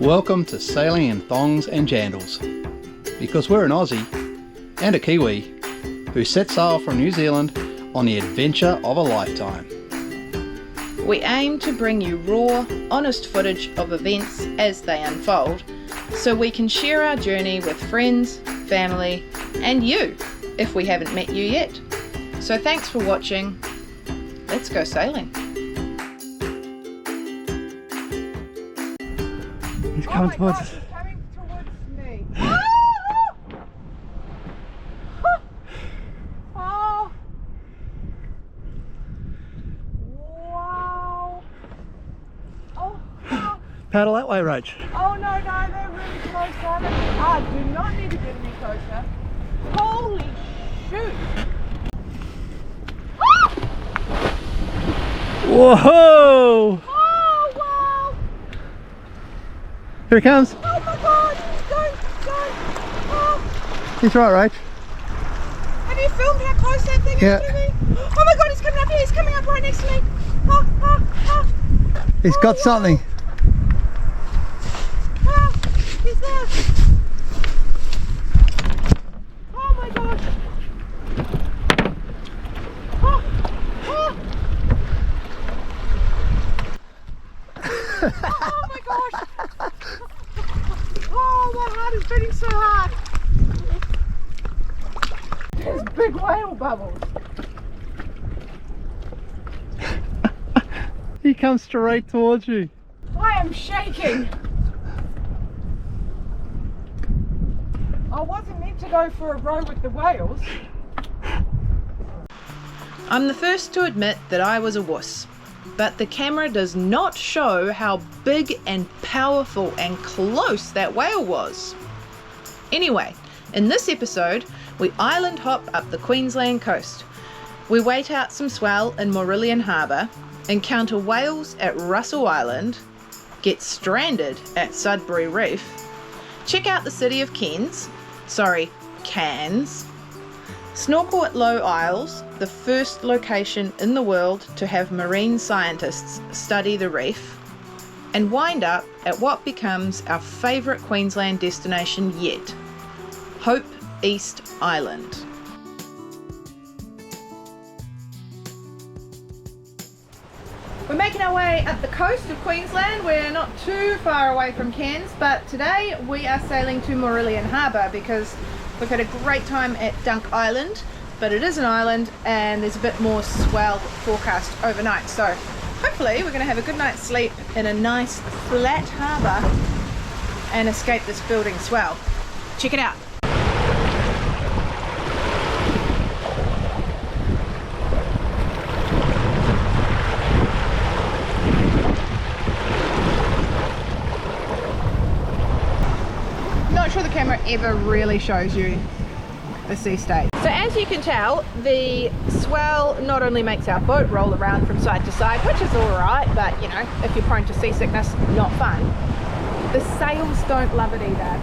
Welcome to Sailing in Thongs and Jandals, because we're an Aussie and a Kiwi who set sail from New Zealand on the adventure of a lifetime. We aim to bring you raw, honest footage of events as they unfold, so we can share our journey with friends, family, and you, if we haven't met you yet. So thanks for watching. Let's go sailing. He's coming towards us. He's coming towards me. Oh. Wow. Oh. Paddle that way, Rach. Oh no, they're really close, aren't they? I do not need to get any closer. Holy shoot. Whoa! Oh wow. Here he comes. Oh my god, he's going. Oh. He's right, Rach. Have you filmed how close that thing Yeah. is to me? Oh my god, he's coming up here. He's coming up right next to me. Oh. He's got something. Oh, he's there. Oh my gosh. Oh. Oh my gosh. Oh, my heart is beating so hard. There's big whale bubbles. He comes straight towards you. I am shaking. I wasn't meant to go for a row with the whales. I'm the first to admit that I was a wuss, but the camera does not show how big and powerful and close that whale was. Anyway, in this episode, we island hop up the Queensland coast. We wait out some swell in Mourilyan Harbour, encounter whales at Russell Island, get stranded at Sudbury Reef, check out the city of Cairns, snorkel at Low Isles, the first location in the world to have marine scientists study the reef, and wind up at what becomes our favourite Queensland destination yet, Hope East Island. We're making our way up the coast of Queensland. We're not too far away from Cairns, but today we are sailing to Mourilyan Harbour because we've had a great time at Dunk Island, but it is an island and there's a bit more swell forecast overnight. So hopefully we're going to have a good night's sleep in a nice flat harbour and escape this building swell. Check it out. Not sure the camera ever really shows you the sea state. So as you can tell, the swell not only makes our boat roll around from side to side, which is alright, but you know, if you're prone to seasickness, not fun. The sails don't love it either.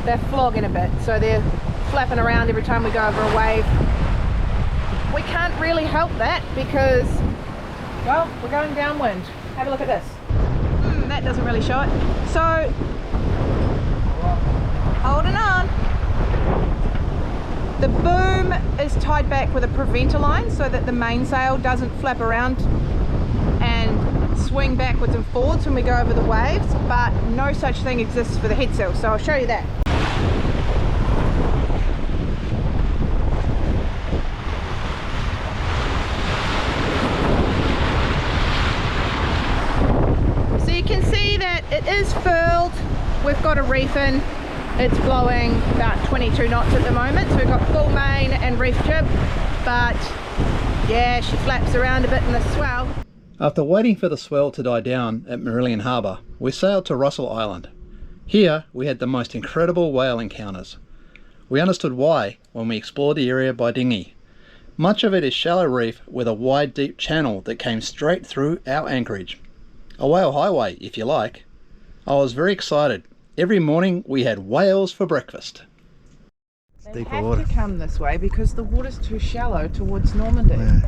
They're flogging a bit, so they're flapping around every time we go over a wave. We can't really help that because, well, we're going downwind. Have a look at this. That doesn't really show it. So, holding on. The boom is tied back with a preventer line so that the mainsail doesn't flap around and swing backwards and forwards when we go over the waves, but no such thing exists for the headsail, so I'll show you that. So you can see that it is furled. We've got a reef in. It's blowing about 22 knots at the moment, so we've got full main and reef jib, but yeah, she flaps around a bit in the swell. After waiting for the swell to die down at Mourilyan Harbour, we sailed to Russell Island. Here we had the most incredible whale encounters. We understood why when we explored the area by dinghy. Much of it is shallow reef with a wide deep channel that came straight through our anchorage. A whale highway, if you like. I was very excited. Every morning we had whales for breakfast. They have to come this way because the water's too shallow towards Normandy. Yeah.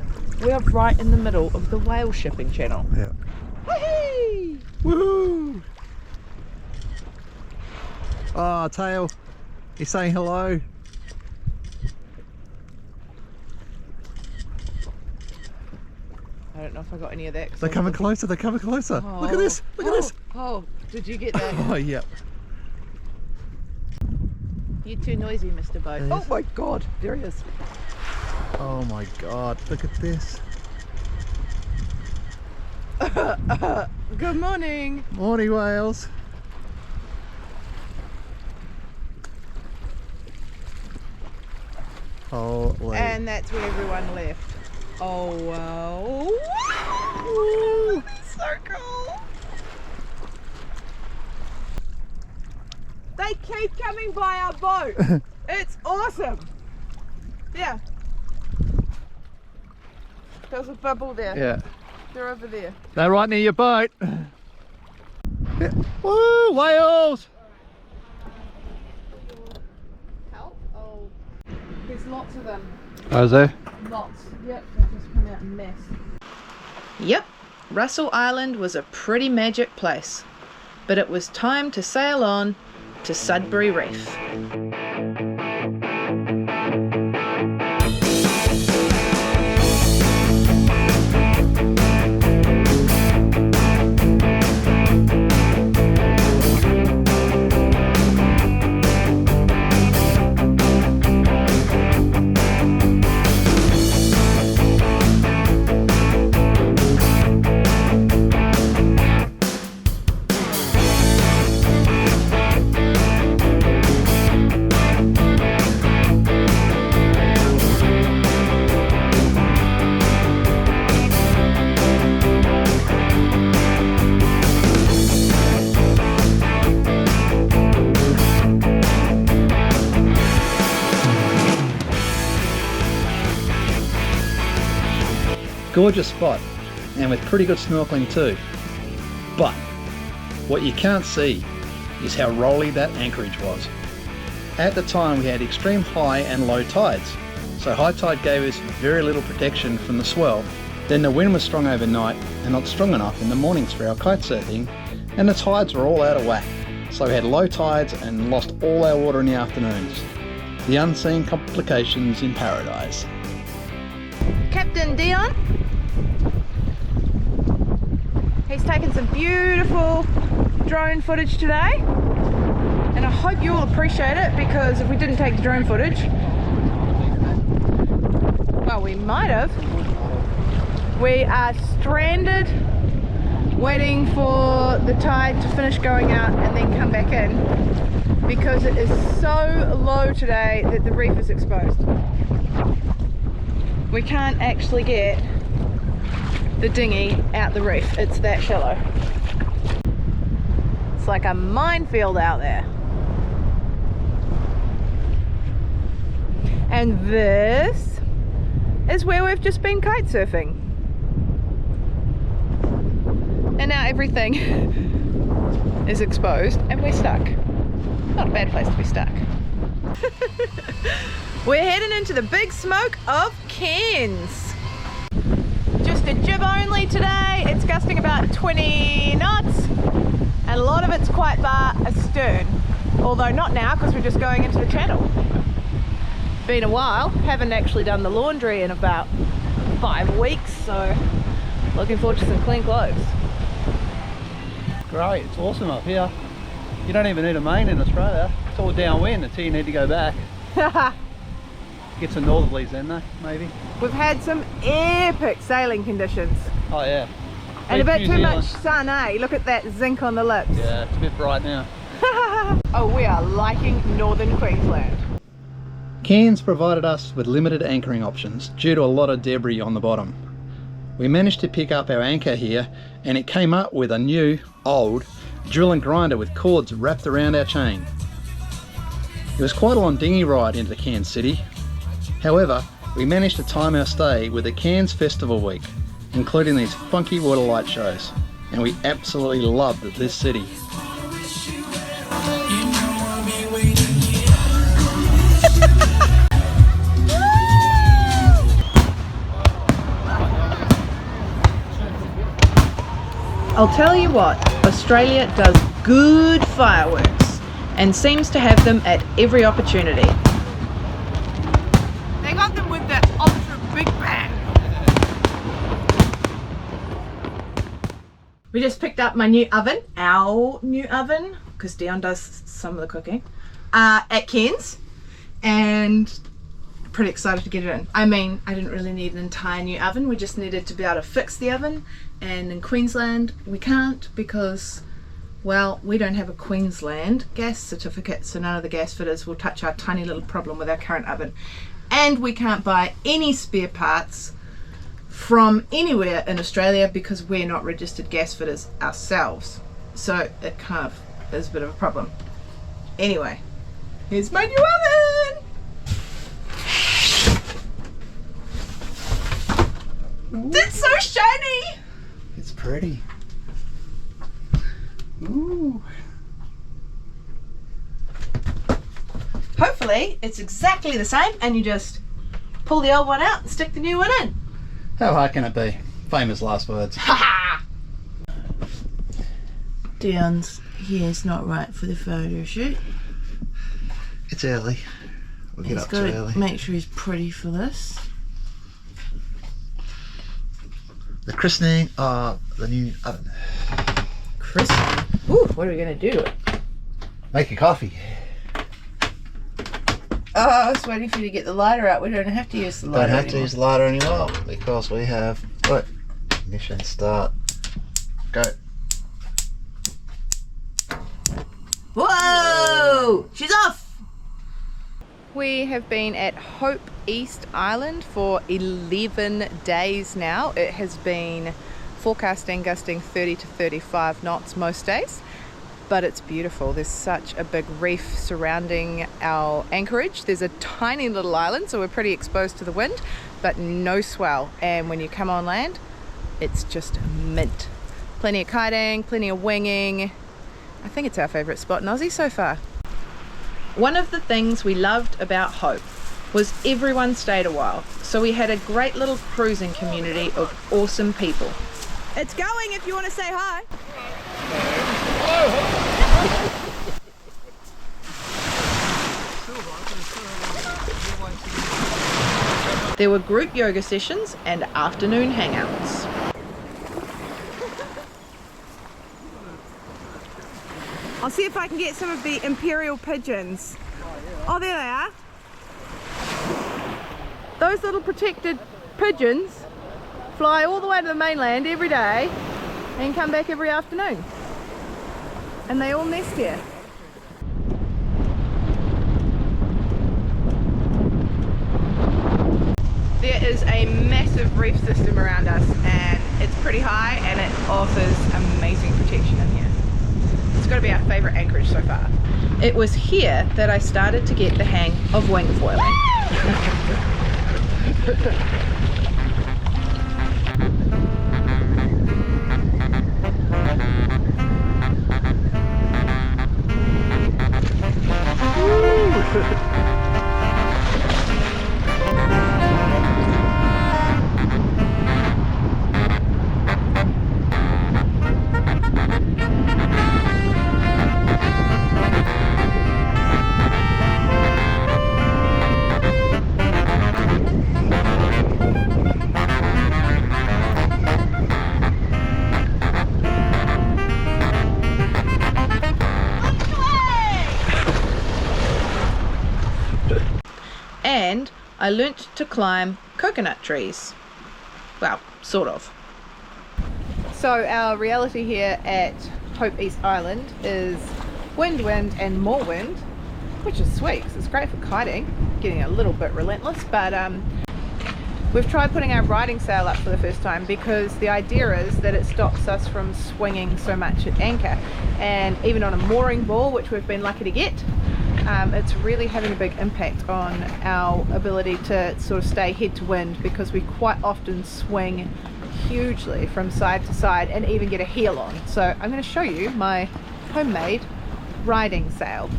We are right in the middle of the whale shipping channel. Yeah. Whee! Woohoo! Oh, tail. He's saying hello. I don't know if I got any of that. They're coming closer, they're coming closer. Oh. Look at this, look at this. Oh, did you get that? Oh, yeah. You're too noisy, Mr. Boat. Yes. Oh my God, there he is. Oh my God, look at this. Good morning. Morning, whales. Holy. And that's where everyone left. Oh wow. Woo! So cool. They keep coming by our boat. It's awesome. Yeah. There's a bubble there. Yeah. They're over there. They're right near your boat. Yeah. Woo, whales! Help? Oh. There's lots of them. Oh, is there? Lots. Yep, they just come out in mass. Yep, Russell Island was a pretty magic place, but it was time to sail on to Sudbury Reef. Gorgeous spot, and with pretty good snorkeling too. But what you can't see is how rolly that anchorage was. At the time we had extreme high and low tides, so high tide gave us very little protection from the swell. Then the wind was strong overnight and not strong enough in the mornings for our kite surfing, and the tides were all out of whack, so we had low tides and lost all our water in the afternoons. The unseen complications in paradise. Captain Dion, he's taken some beautiful drone footage today, and I hope you all appreciate it, because if we didn't take the drone footage, well, we might have. We are stranded waiting for the tide to finish going out and then come back in, because it is so low today that the reef is exposed. We can't actually get the dinghy out the reef, it's that shallow. It's like a minefield out there. And this is where we've just been kite surfing. And now everything is exposed and we're stuck. Not a bad place to be stuck. We're heading into the big smoke of Cairns. Just a jib only today. It's gusting about 20 knots and a lot of it's quite far astern. Although not now, because we're just going into the channel. Been a while, haven't actually done the laundry in about 5 weeks, so looking forward to some clean clothes. Great, it's awesome up here. You don't even need a main in Australia. It's all downwind until you need to go back. Get some northerlies then though, maybe. We've had some epic sailing conditions. Oh yeah. And a bit New too Zealand. much sun, eh? Look at that zinc on the lips. Yeah, it's a bit bright now. Oh, we are liking Northern Queensland. Cairns provided us with limited anchoring options due to a lot of debris on the bottom. We managed to pick up our anchor here, and it came up with a new, old, drill and grinder with cords wrapped around our chain. It was quite a long dinghy ride into Cairns City. However, we managed to time our stay with the Cairns Festival week, including these funky water light shows, and we absolutely loved this city. I'll tell you what, Australia does good fireworks, and seems to have them at every opportunity. They got them with the ultra big bang. We just picked up my new oven, our new oven, because Dion does some of the cooking, at Cairns, and pretty excited to get it in. I mean, I didn't really need an entire new oven, we just needed to be able to fix the oven, and in Queensland we can't because, well, we don't have a Queensland gas certificate, so none of the gas fitters will touch our tiny little problem with our current oven. And we can't buy any spare parts from anywhere in Australia because we're not registered gas fitters ourselves. So it kind of is a bit of a problem. Anyway, here's my new oven! It's so shiny! It's pretty. Ooh. Hopefully it's exactly the same and you just pull the old one out and stick the new one in. How hard can it be? Famous last words. Ha! Dion's hair's not right for the photo shoot. It's early. We'll get He's up got too to early. make sure he's pretty for this. The christening of the new oven. Christmas. Ooh, what are we going to do to it? Make a coffee. Oh, I was waiting for you to get the lighter out. We don't have to use the lighter Don't have anymore. to use the lighter anymore because we have, look, ignition, start, go. Whoa! She's off! We have been at Hope East Island for 11 days now. It has been forecasting gusting 30 to 35 knots most days, but it's beautiful. There's such a big reef surrounding our anchorage. There's a tiny little island, so we're pretty exposed to the wind, but no swell. And when you come on land, it's just mint. Plenty of kiting, plenty of winging. I think it's our favourite spot in Aussie so far. One of the things we loved about Hope was everyone stayed a while, so we had a great little cruising community of awesome people. It's going if you want to say hi. There were group yoga sessions and afternoon hangouts. I'll see if I can get some of the imperial pigeons. Oh, there they are. Those little protected pigeons fly all the way to the mainland every day and come back every afternoon. And they all nest here. There is a massive reef system around us and it's pretty high and it offers amazing protection in here. It's got to be our favourite anchorage so far. It was here that I started to get the hang of wing foiling. And I learnt to climb coconut trees. Well, sort of. So our reality here at Hope East Island is wind, and more wind, which is sweet because it's great for kiting, getting a little bit relentless, but we've tried putting our riding sail up for the first time because the idea is that it stops us from swinging so much at anchor, and even on a mooring ball, which we've been lucky to get, it's really having a big impact on our ability to sort of stay head to wind because we quite often swing hugely from side to side and even get a heel on. So I'm going to show you my homemade riding sail.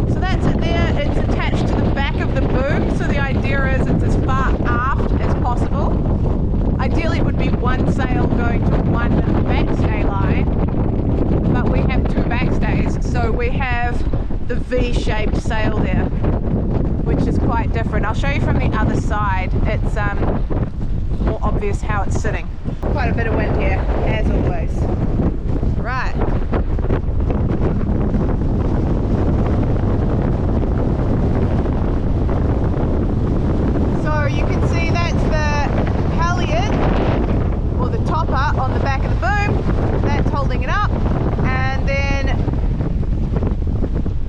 So that's it there. It's attached to the back of the boom, so the idea is it's as far aft as possible. I ideally it would be one sail going to one backstay line, but we have two backstays, so we have the V-shaped sail there, which is quite different. I'll show you from the other side. It's more obvious how it's sitting. Quite a bit of wind here, as always. Right. So you can see that's the halyard, or the topper on the back of the boom. That's holding it up, and then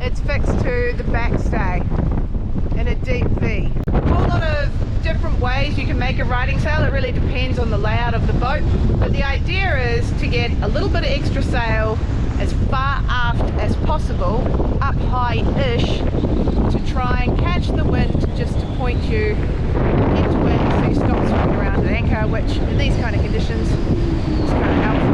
it's fixed to the backstay in a deep V. A whole lot of different ways you can make a riding sail. It really depends on the layout of the boat, but the idea is to get a little bit of extra sail as far aft as possible, up high-ish, to try and catch the wind just to point you into wind so you stop swimming around at anchor, which in these kind of conditions is kind of helpful.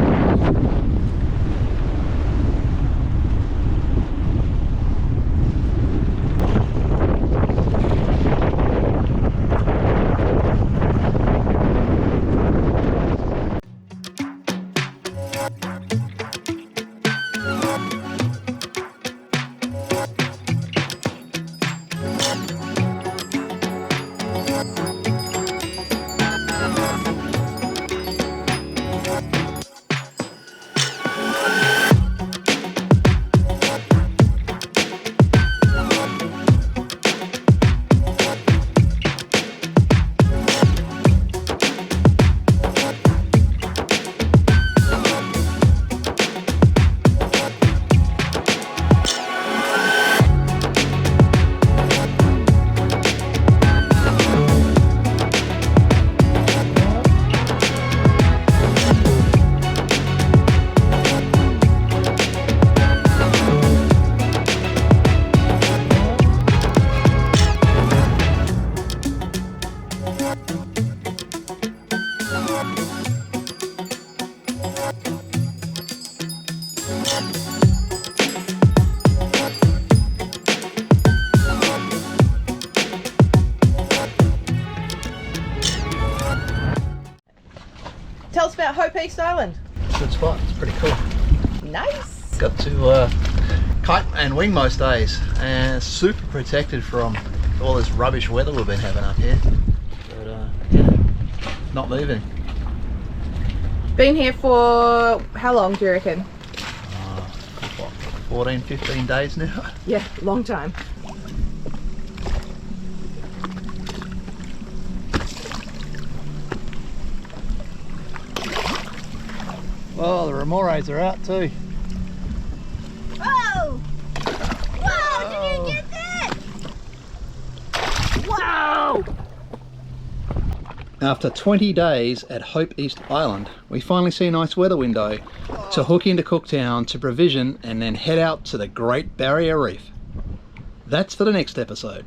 Tell us about Hope East Island. Good spot, it's pretty cool. Nice. Got to kite and wing most days, and super protected from all this rubbish weather we've been having up here. But yeah, not moving. Been here for how long do you reckon? What, 14, 15 days now? Yeah, long time. Oh, the remores are out too. Whoa! Whoa! Did you get that? Wow! After 20 days at Hope East Island, we finally see a nice weather window to hook into Cooktown to provision and then head out to the Great Barrier Reef. That's for the next episode.